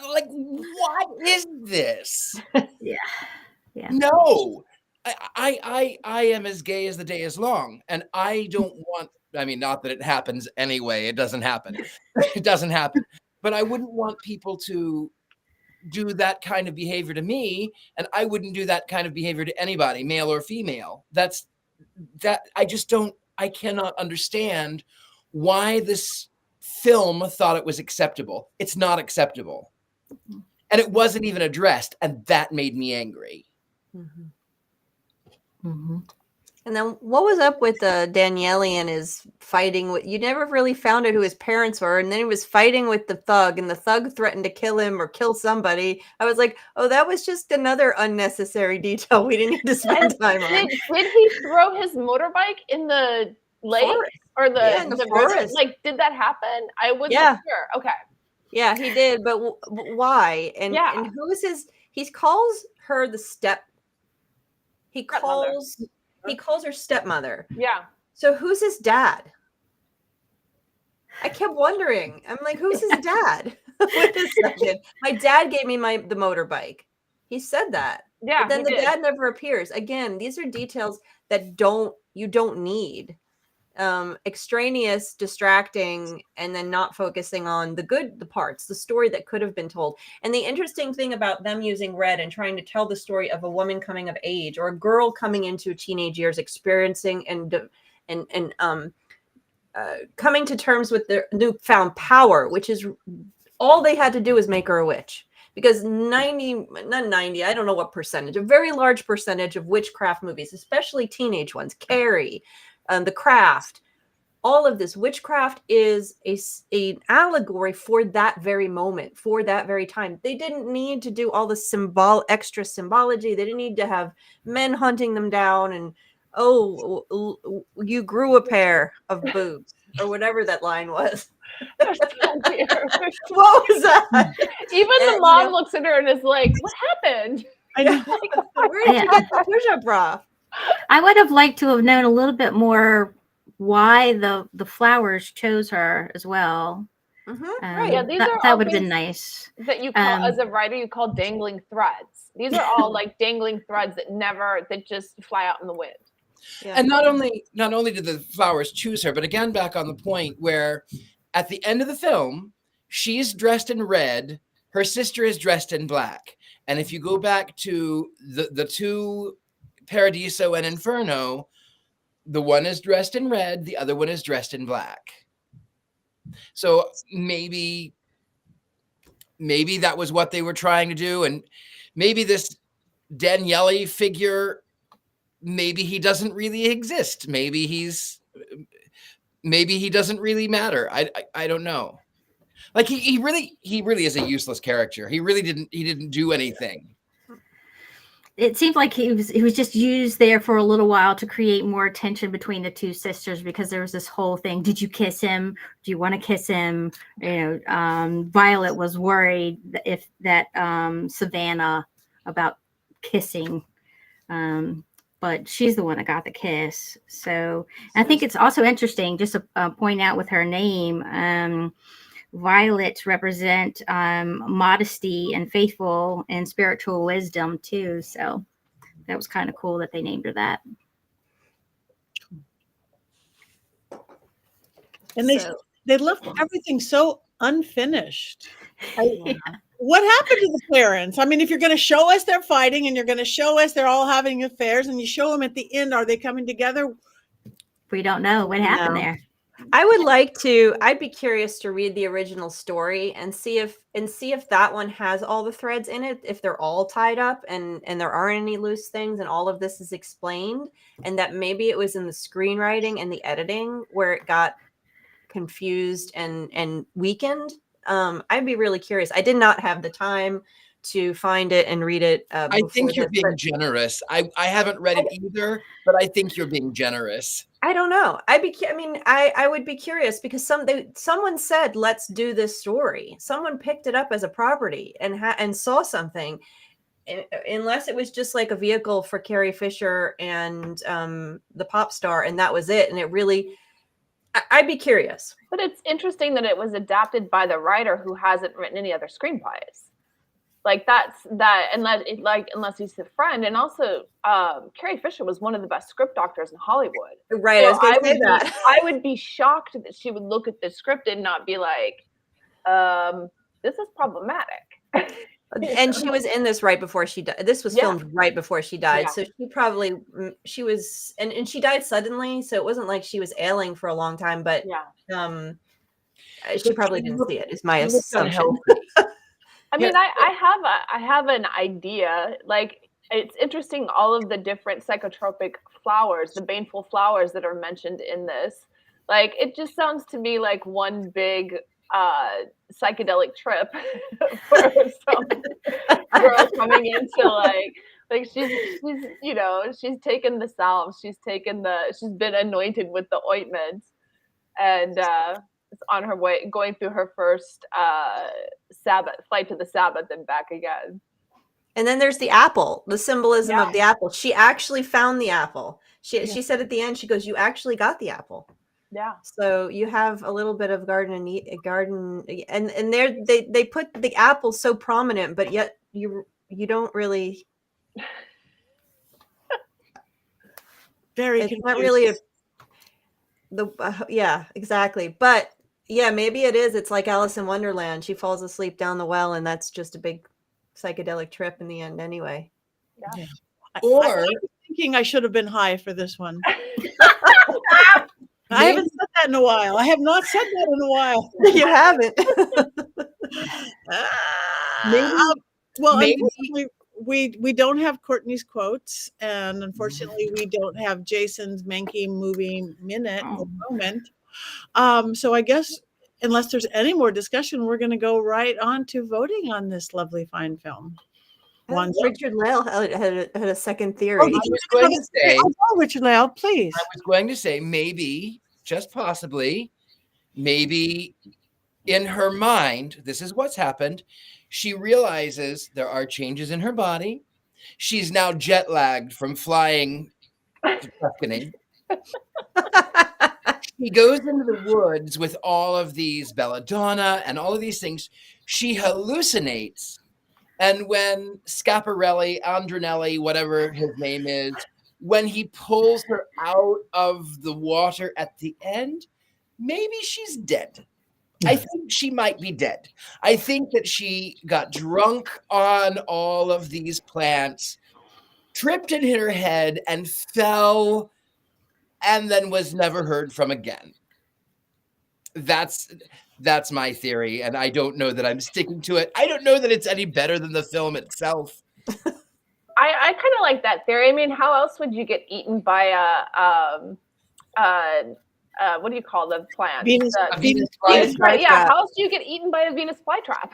Like, what is this? Yeah. No, I am as gay as the day is long, and I don't want. I mean, not that it happens anyway. It doesn't happen. It doesn't happen. But I wouldn't want people to do that kind of behavior to me, and I wouldn't do that kind of behavior to anybody, male or female. I just don't. I cannot understand why this film thought it was acceptable. It's not acceptable. And it wasn't even addressed, and that made me angry. Mm-hmm. Mm-hmm. And then what was up with Daniele and his fighting with, you never really found out who his parents were, and then he was fighting with the thug, and the thug threatened to kill him or kill somebody. I was like, oh, that was just another unnecessary detail we didn't need to spend time on. Did he throw his motorbike in the lake or the forest? Like, did that happen? I wasn't sure. Okay. Yeah, he did, but why? And who is his? He calls her the He calls her stepmother. Yeah. So who's his dad? I kept wondering. I'm like, who's his dad? Wait a second. My dad gave me the motorbike. He said that. Yeah. But then the dad never appears. Again, these are details that you don't need. Extraneous, distracting, and then not focusing on the parts, the story that could have been told. And the interesting thing about them using red and trying to tell the story of a woman coming of age or a girl coming into teenage years, experiencing and coming to terms with their newfound power, which is all they had to do is make her a witch. Because I don't know what percentage, a very large percentage of witchcraft movies, especially teenage ones, Carrie, The Craft, all of this witchcraft is an allegory for that very moment, for that very time. They didn't need to do all the extra symbology. They didn't need to have men hunting them down and, you grew a pair of boobs or whatever that line was. That's so weird. What was that? Even the mom looks at her and is like, what happened? I know. Where did you get the push-up bra? I would have liked to have known a little bit more why the flowers chose her as well. Mm-hmm. Right. Yeah, that would have been nice. That you call, as a writer, you call dangling threads. These are all like dangling threads that just fly out in the wind. Yeah. And not only did the flowers choose her, but again, back on the point where at the end of the film, she's dressed in red, her sister is dressed in black. And if you go back to the two, Paradiso and Inferno, the one is dressed in red, the other one is dressed in black. So maybe that was what they were trying to do. And maybe this Daniele figure, maybe he doesn't really exist. Maybe he doesn't really matter. I don't know. Like he really is a useless character. He didn't do anything. It seemed like he was just used there for a little while to create more tension between the two sisters, because there was this whole thing. Did you kiss him? Do you want to kiss him? Violet was worried if that Savannah about kissing, but she's the one that got the kiss. So I think it's also interesting just to point out with her name. Violets represent modesty and faithful and spiritual wisdom too. So that was kind of cool that they named her that. And they left everything so unfinished. What happened to the parents? I mean, if you're going to show us they're fighting and you're going to show us they're all having affairs and you show them at the end, are they coming together? We don't know what happened there. I'd be curious to read the original story and see if that one has all the threads in it, if they're all tied up and there aren't any loose things and all of this is explained, and that maybe it was in the screenwriting and the editing where it got confused and weakened. I'd be really curious. I did not have the time to find it and read it. I think you're being generous. I haven't read it either, but I think you're being generous. I don't know. I would be curious because someone said, let's do this story. Someone picked it up as a property and saw something, unless it was just like a vehicle for Carrie Fisher and the pop star, and that was it. And it really, I'd be curious. But it's interesting that it was adapted by the writer who hasn't written any other screenplays. Like unless he's a friend. And also Carrie Fisher was one of the best script doctors in Hollywood. Right. So I would be shocked that she would look at the script and not be like, this is problematic. And she was in this right before she died. This was filmed right before she died. So she was, and she died suddenly. So it wasn't like she was ailing for a long time, but she probably didn't see it, is my assumption. I mean, I have an idea. Like, it's interesting, all of the different psychotropic flowers, the baneful flowers that are mentioned in this. Like, it just sounds to me like one big psychedelic trip for some girl coming into like she's taken the salve, she's been anointed with the ointment, and is on her way, going through her first flight to the Sabbath and back again. And then there's the apple, the symbolism of the apple. She actually found the apple. She said at the end, she goes, "You actually got the apple." Yeah. So you have a little bit of garden, and there they put the apple so prominent, but yet you don't really. Very. It's not really exactly, but. Yeah, maybe it is. It's like Alice in Wonderland. She falls asleep down the well, and that's just a big psychedelic trip in the end anyway. Yeah. Or I was thinking I should have been high for this one. I haven't said that in a while. I have not said that in a while. You haven't. Unfortunately, we don't have Courtney's quotes, and unfortunately, we don't have Jason's Mankey movie minute at the moment. So I guess unless there's any more discussion, we're going to go right on to voting on this lovely fine film. Richard-Lael had a second theory. I was going to say, Richard-Lael, please. I was going to say maybe, just possibly, maybe in her mind, this is what's happened. She realizes there are changes in her body. She's now jet lagged from flying to Tuscany. He goes into the woods with all of these belladonna and all of these things. She hallucinates. And when Schiaparelli, Andronelli, whatever his name is, when he pulls her out of the water at the end, maybe she's dead. I think she might be dead. I think that she got drunk on all of these plants, tripped and hit her head, and fell, and then was never heard from again. That's my theory, and I don't know that I'm sticking to it. I don't know that it's any better than the film itself. I kind of like that theory. I mean, how else would you get eaten by what do you call the plant? Venus Venus flytrap. yeah, how else do you get eaten by a Venus flytrap?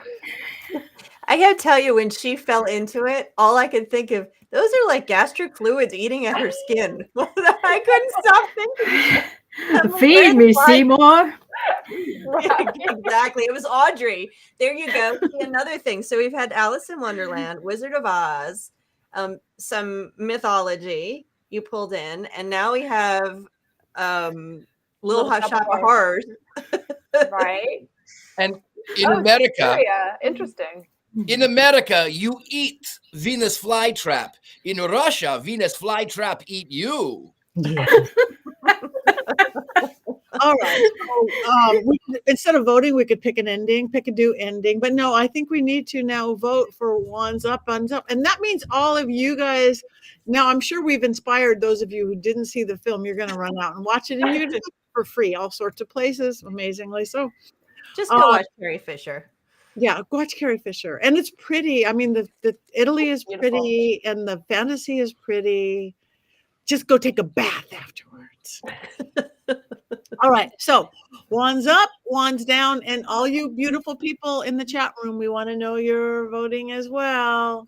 I gotta tell you, when she fell into it, all I could think of, those are like gastric fluids eating at her skin. I couldn't stop thinking. Feed me, Seymour. Yeah, exactly. It was Audrey. There you go. See, another thing. So we've had Alice in Wonderland, Wizard of Oz, some mythology you pulled in, and now we have Little Hot Shop of Horrors. Right. And in America, interesting. In America, you eat Venus flytrap. In Russia, Venus flytrap eat you. All right. So, instead of voting, we could pick a do ending. But no, I think we need to now vote for Wands Up, Wands Up. And that means all of you guys, now I'm sure we've inspired those of you who didn't see the film. You're going to run out and watch it, and you're going to do it for free, all sorts of places, amazingly. So just go watch Carrie Fisher. Yeah, watch Carrie Fisher. And it's pretty. I mean, the Italy is pretty, and the fantasy is pretty. Just go take a bath afterwards. All right. So Wands up, Wands down, and all you beautiful people in the chat room, we want to know you're voting as well.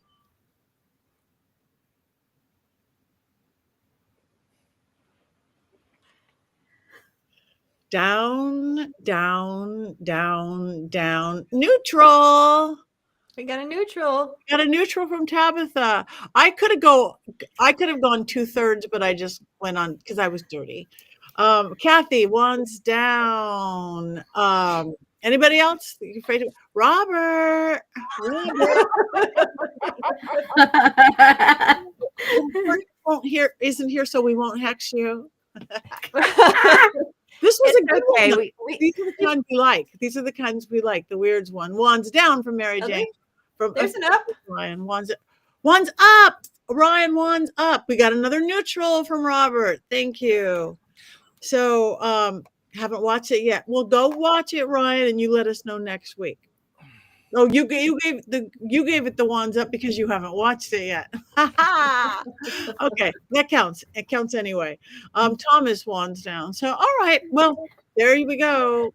Down, down, down, down. Neutral. We got a neutral. Got a neutral from Tabitha. I could have gone 2/3, but I just went on because I was dirty. Kathy, Wands down. Anybody else? You're afraid of Robert? Isn't here, so we won't hex you. This was a good one. These are the kinds we like. These are the kinds we like. The weirds one. Wands down from Mary Jane. There's an up. Ryan. Wands up. Ryan, wands up. We got another neutral from Robert. Thank you. So haven't watched it yet. Well, go watch it, Ryan, and you let us know next week. Oh, you gave it the wands up because you haven't watched it yet. Okay, that counts. It counts anyway. Thomas wands down. So all right, well, there we go.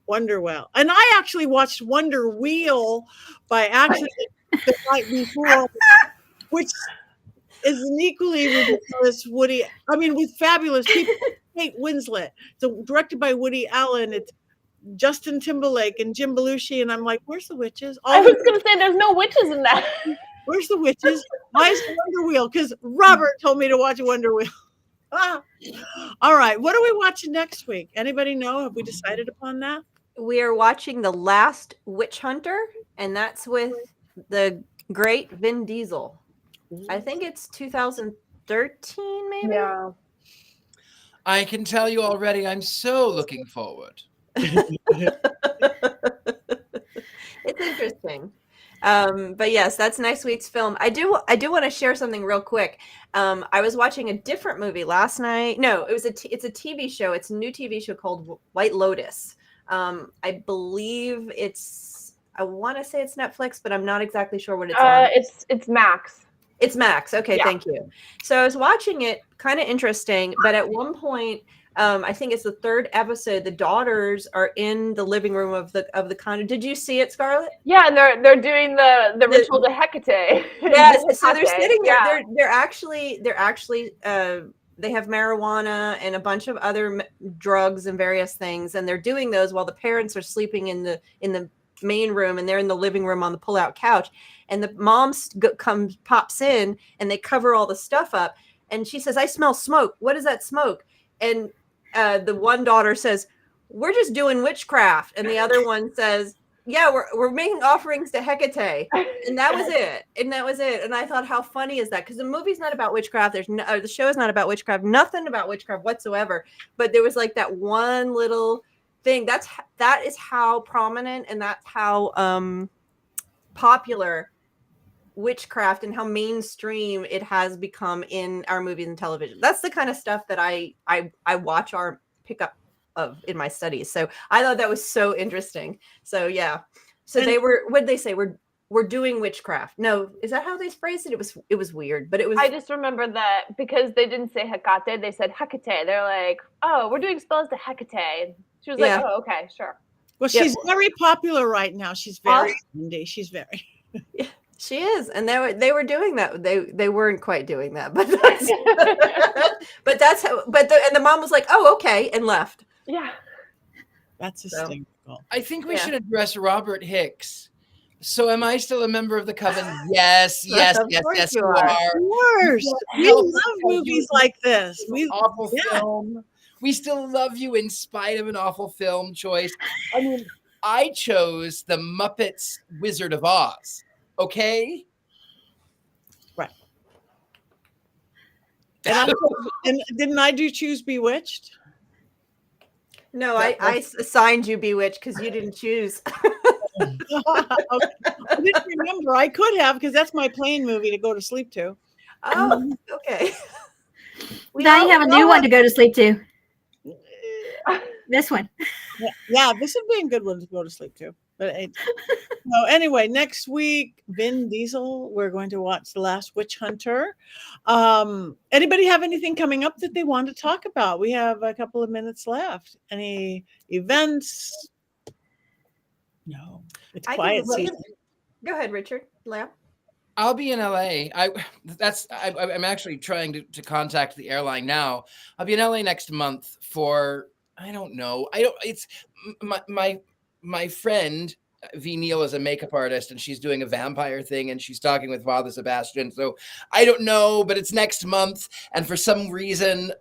Wonderwell. And I actually watched Wonderwell by accident the night before, which is an equally ridiculous with fabulous people. Kate Winslet. So directed by Woody Allen. It's Justin Timberlake and Jim Belushi, and I'm like, where's the witches? I was going to say there's no witches in that. Where's the witches? Why is Wonderwell? Because Robert told me to watch Wonderwell. All right, what are we watching next week? Anybody know? Have we decided upon that? We are watching The Last Witch Hunter, and that's with the great Vin Diesel. I think it's 2013, maybe. Yeah. I can tell you already, I'm so looking forward. It's interesting. But yes, that's next week's film. I do want to share something real quick. I was watching a different movie last night. No, it's a TV show. It's a new TV show called White Lotus. I believe I want to say it's Netflix, but I'm not exactly sure what it's on. It's Max. It's Max. Okay, yeah. Thank you. So I was watching it, kind of interesting, but at one point, I think it's the third episode, the daughters are in the living room of the condo. Did you see it, Scarlett? Yeah, and they're doing the ritual to Hecate. Yes, so they're sitting there. Yeah. They're actually they have marijuana and a bunch of other drugs and various things, and they're doing those while the parents are sleeping in the main room, and they're in the living room on the pull-out couch. And the mom pops in, and they cover all the stuff up. And she says, "I smell smoke. What is that smoke?" And the one daughter says, "We're just doing witchcraft." And the other one says, "Yeah, we're making offerings to Hecate." And that was it. And I thought, how funny is that? Because the movie's not about witchcraft. The show is not about witchcraft. Nothing about witchcraft whatsoever. But there was like that one little thing. That is how prominent and that's how popular witchcraft and how mainstream it has become in our movies and television. That's the kind of stuff that I watch or pick up of in my studies. So I thought that was so interesting. So yeah. So they were, what did they say? We're doing witchcraft. No, is that how they phrased it? It was weird, but it was. I just remember that because they didn't say Hecate, they said Hecate. They're like, oh, we're doing spells to Hecate. She was like, oh, okay, sure. Well, she's very popular right now. She's very indie. She's very. Yeah, she is, and they were doing that. They weren't quite doing that, but that's how. And the mom was like, oh, okay, and left. Yeah, that's hysterical. I think we should address Robert Hicks. So am I still a member of the coven? Yes, you are. Of course. We love movies like this. Awful film. We still love you in spite of an awful film choice. I mean, I chose The Muppets Wizard of Oz. Okay? Right. And didn't I choose Bewitched? No, I assigned you Bewitched because you didn't choose. Okay. I didn't remember. I could have because that's my plane movie to go to sleep to. Oh, okay. Now you have a new one to go to sleep to. This one. Yeah, this would be a good one to go to sleep to. But so anyway, next week, Vin Diesel, we're going to watch The Last Witch Hunter. Anybody have anything coming up that they want to talk about? We have a couple of minutes left. Any events? No, it's quiet season. Go ahead, Richard. Leo. I'll be in LA. I'm actually trying to contact the airline now. I'll be in LA next month for, I don't know. It's my friend V Neal is a makeup artist and she's doing a vampire thing and she's talking with Father Sebastian. So I don't know, but it's next month. And for some reason,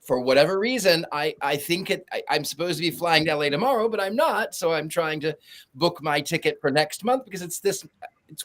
for whatever reason, I think I'm supposed to be flying to LA tomorrow, but I'm not. So I'm trying to book my ticket for next month because it's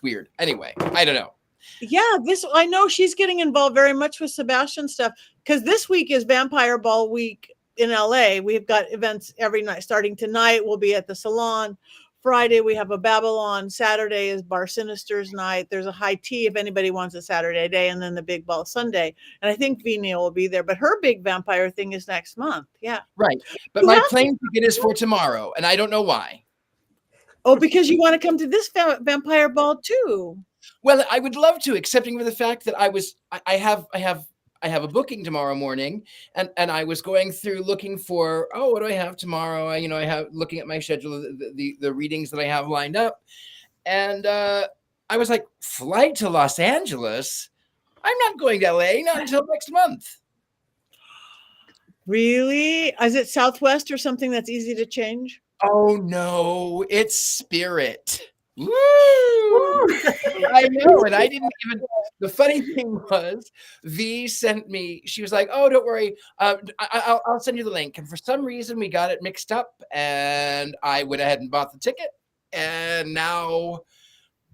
weird. Anyway, I don't know. Yeah, I know she's getting involved very much with Sebastian stuff because this week is Vampire Ball week in LA. We've got events every night. Starting tonight, we'll be at the Salon. Friday, we have a Babylon. Saturday is Bar Sinister's night. There's a high tea if anybody wants a Saturday day, and then the Big Ball Sunday. And I think V Neal will be there, but her big vampire thing is next month. Yeah. Right. But my plane ticket is for tomorrow, and I don't know why. Oh, because you want to come to this Vampire Ball too. Well, I would love to, excepting for the fact that I have a booking tomorrow morning, and I was going through looking for, what do I have tomorrow? I have looking at my schedule, the readings that I have lined up, and I was like, flight to Los Angeles? I'm not going to LA, not until next month. Really? Is it Southwest or something that's easy to change? Oh no, it's Spirit. Woo! I know, and I didn't even. The funny thing was, V sent me. She was like, "Oh, don't worry, I'll send you the link." And for some reason, we got it mixed up, and I went ahead and bought the ticket. And now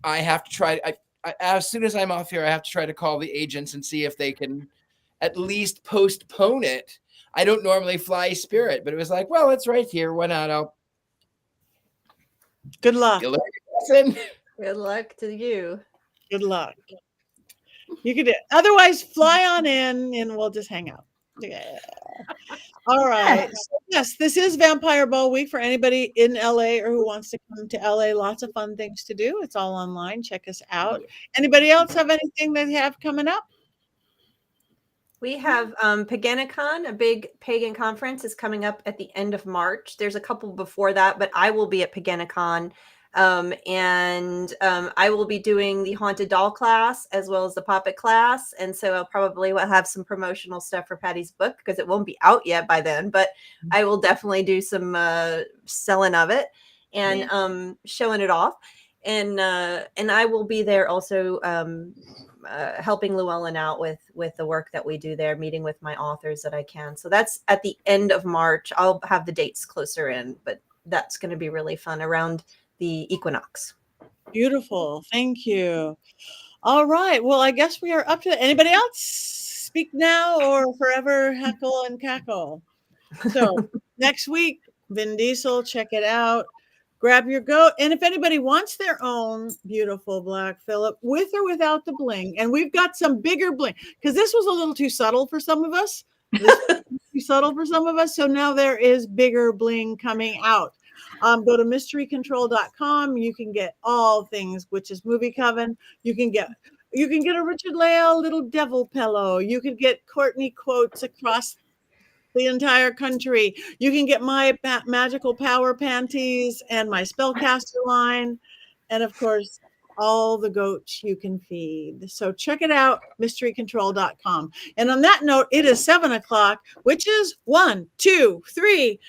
I have to try. As soon as I'm off here, I have to try to call the agents and see if they can at least postpone it. I don't normally fly Spirit, but it was like, well, it's right here. Why not? Good luck. Good luck to you. Good luck. You could otherwise fly on in and we'll just hang out. Yeah. All right. So yes, this is Vampire Ball week for anybody in LA or who wants to come to LA. Lots of fun things to do. It's all online. Check us out. Anybody else have anything that you have coming up? We have Paganacon, a big pagan conference, is coming up at the end of March. There's a couple before that, but I will be at Paganacon. And I will be doing the Haunted Doll class as well as the Puppet class. And so I'll probably have some promotional stuff for Patty's book because it won't be out yet by then, but I will definitely do some selling of it and showing it off. And I will be there also helping Llewellyn out with the work that we do there, meeting with my authors that I can. So that's at the end of March. I'll have the dates closer in, but that's going to be really fun around the equinox. Beautiful. Thank you. All right. Well, I guess we are up to anybody else? Speak now or forever heckle and cackle. So next week, Vin Diesel, check it out. Grab your goat. And if anybody wants their own beautiful black Phillip with or without the bling, and we've got some bigger bling, because this was a little too subtle for some of us. Too subtle for some of us. So now there is bigger bling coming out. Go to mysterycontrol.com. You can get all things Witches Movie Coven. You can get a Richard-Lael little devil pillow. You can get Courtney quotes across the entire country. You can get my magical power panties and my spellcaster line. And of course, all the goats you can feed. So check it out, mysterycontrol.com. And on that note, it is 7 o'clock, which is 1, 2, 3.